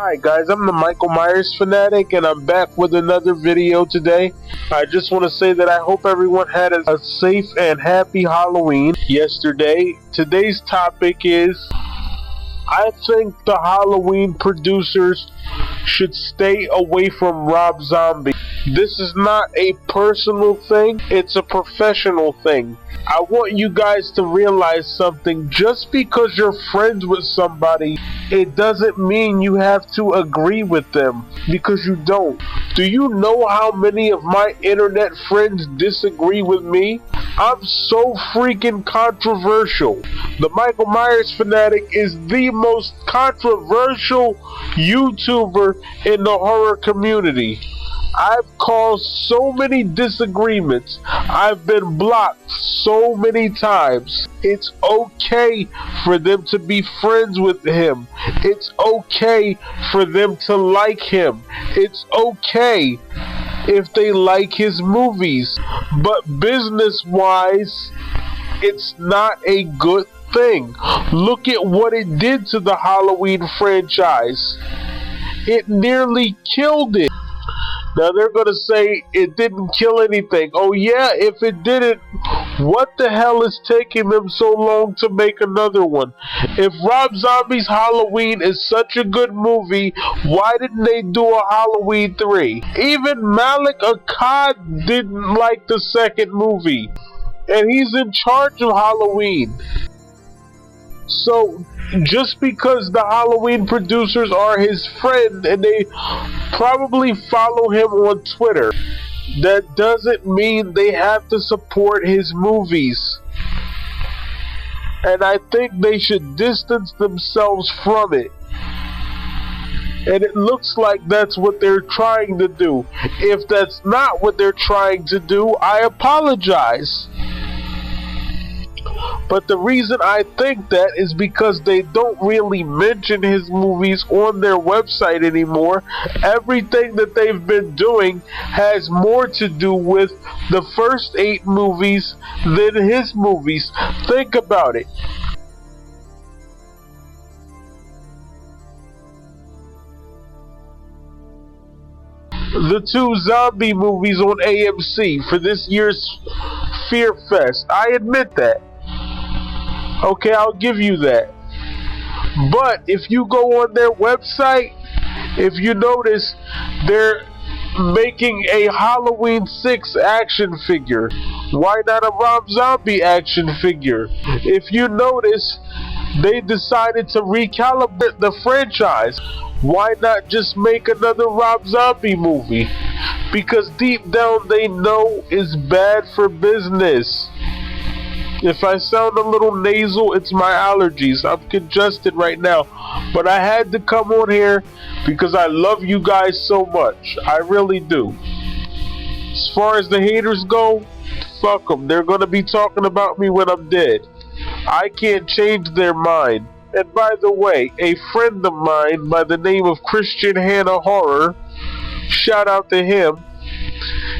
Hi guys, I'm the Michael Myers fanatic and I'm back with another video today. I just want to say that I hope everyone had a safe and happy Halloween yesterday. Today's topic is, I think the Halloween producers should stay away from Rob Zombie. This is not a personal thing, it's a professional thing. I want you guys to realize something. Just because you're friends with somebody, it doesn't mean you have to agree with them, because you don't. Do you know how many of my internet friends disagree with me? I'm so freaking controversial. The Michael Myers fanatic is the most controversial YouTuber in the horror community. I've caused so many disagreements. I've been blocked so many times. It's okay for them to be friends with him. It's okay for them to like him. It's okay if they like his movies. But business-wise, it's not a good thing. Look at what it did to the Halloween franchise. It nearly killed it. Now they're going to say it didn't kill anything. Oh yeah, if it didn't, what the hell is taking them so long to make another one? If Rob Zombie's Halloween is such a good movie, why didn't they do a Halloween 3? Even Malik Akkad didn't like the second movie. And he's in charge of Halloween. So, just because the Halloween producers are his friend and they probably follow him on Twitter, that doesn't mean they have to support his movies. And I think they should distance themselves from it. And it looks like that's what they're trying to do. If that's not what they're trying to do, I apologize. But the reason I think that is because they don't really mention his movies on their website anymore. Everything that they've been doing has more to do with the first 8 movies than his movies. Think about it. The 2 zombie movies on AMC for this year's Fear Fest. I admit that. Okay, I'll give you that. But if you go on their website, if you notice, they're making a Halloween 6 action figure. Why not a Rob Zombie action figure? If you notice, they decided to recalibrate the franchise. Why not just make another Rob Zombie movie? Because deep down they know it's bad for business. If I sound a little nasal, it's my allergies. I'm congested right now. But I had to come on here because I love you guys so much. I really do. As far as the haters go, fuck them. They're going to be talking about me when I'm dead. I can't change their mind. And by the way, a friend of mine by the name of Christian Hannah Horror, shout out to him,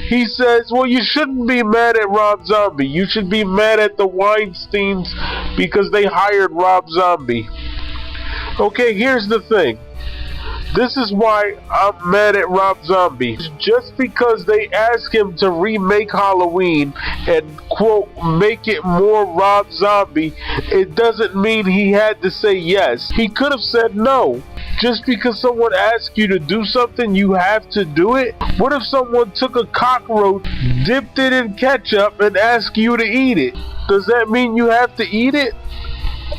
he says, well, you shouldn't be mad at Rob Zombie. You should be mad at the Weinsteins because they hired Rob Zombie. Okay, here's the thing. This is why I'm mad at Rob Zombie. Just because they asked him to remake Halloween and, quote, make it more Rob Zombie, it doesn't mean he had to say yes. He could have said no. Just because someone asks you to do something, you have to do it? What if someone took a cockroach, dipped it in ketchup, and asked you to eat it? Does that mean you have to eat it?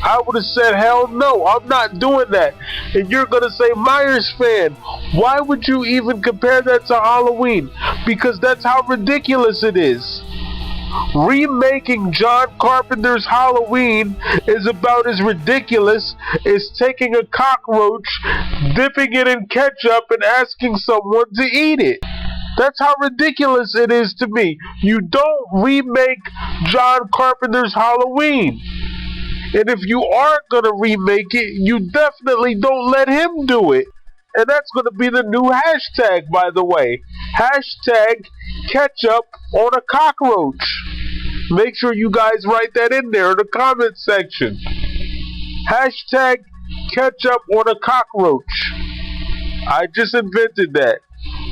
I would have said, hell no, I'm not doing that. And you're going to say, Myers fan, why would you even compare that to Halloween? Because that's how ridiculous it is. Remaking John Carpenter's Halloween is about as ridiculous as taking a cockroach, dipping it in ketchup, and asking someone to eat it. That's how ridiculous it is to me. You don't remake John Carpenter's Halloween. And if you are going to remake it, you definitely don't let him do it. And that's going to be the new hashtag, by the way. Hashtag ketchup on a cockroach. Make sure you guys write that in there in the comment section. Hashtag ketchup on a cockroach. I just invented that.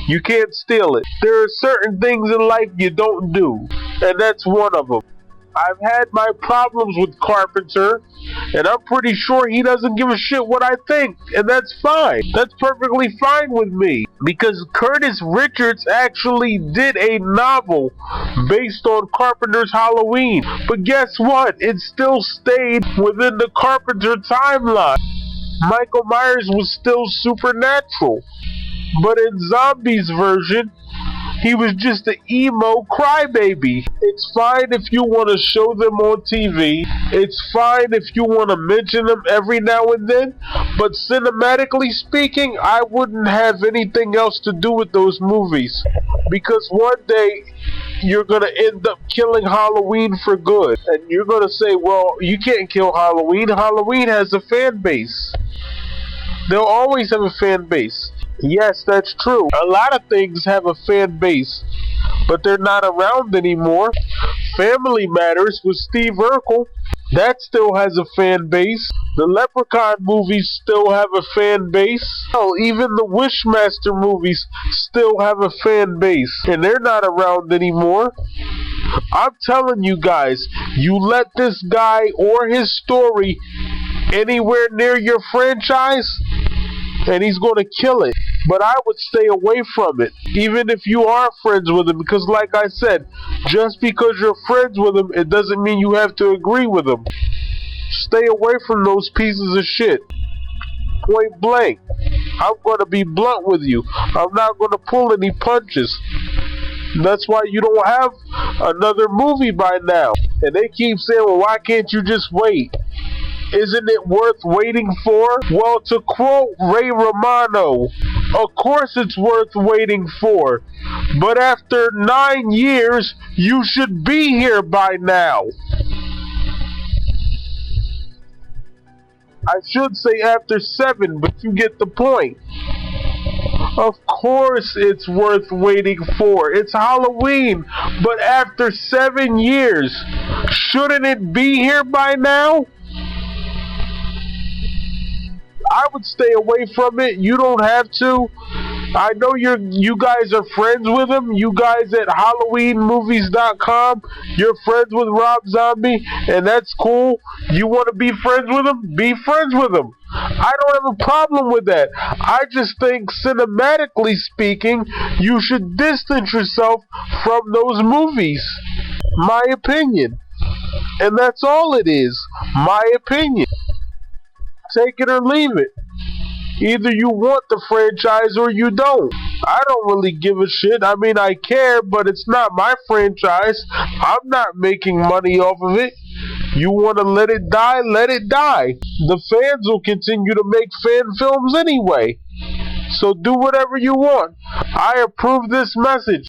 You can't steal it. There are certain things in life you don't do, and that's one of them. I've had my problems with Carpenter, and I'm pretty sure he doesn't give a shit what I think, and that's fine. That's perfectly fine with me, because Curtis Richards actually did a novel based on Carpenter's Halloween. But guess what? It still stayed within the Carpenter timeline. Michael Myers was still supernatural. But in Zombie's version, he was just an emo crybaby. It's fine if you want to show them on TV. It's fine if you want to mention them every now and then. But cinematically speaking, I wouldn't have anything else to do with those movies. Because one day, you're going to end up killing Halloween for good. And you're going to say, well, you can't kill Halloween. Halloween has a fan base. They'll always have a fan base. Yes, that's true. A lot of things have a fan base, but they're not around anymore. Family Matters with Steve Urkel, that still has a fan base. The Leprechaun movies still have a fan base. Hell, even the Wishmaster movies still have a fan base, and they're not around anymore. I'm telling you guys, you let this guy or his story anywhere near your franchise, and he's going to kill it. But I would stay away from it, even if you are friends with him, because like I said, just because you're friends with him, it doesn't mean you have to agree with him. Stay away from those pieces of shit. Point blank. I'm going to be blunt with you. I'm not going to pull any punches. That's why you don't have another movie by now. And they keep saying, well, why can't you just wait? Isn't it worth waiting for? Well, to quote Ray Romano, of course it's worth waiting for. But after 9 years, you should be here by now. I should say after 7, but you get the point. Of course it's worth waiting for. It's Halloween. But after 7 years, shouldn't it be here by now? I would stay away from it. You don't have to. I know you guys are friends with him. You guys at HalloweenMovies.com, you're friends with Rob Zombie, and that's cool. You want to be friends with him? Be friends with him. I don't have a problem with that. I just think cinematically speaking, you should distance yourself from those movies. My opinion. And that's all it is. My opinion. Take it or leave it. Either you want the franchise or you don't. I don't really give a shit. I mean, I care, but it's not my franchise. I'm not making money off of it. You want to let it die? Let it die. The fans will continue to make fan films anyway. So do whatever you want. I approve this message.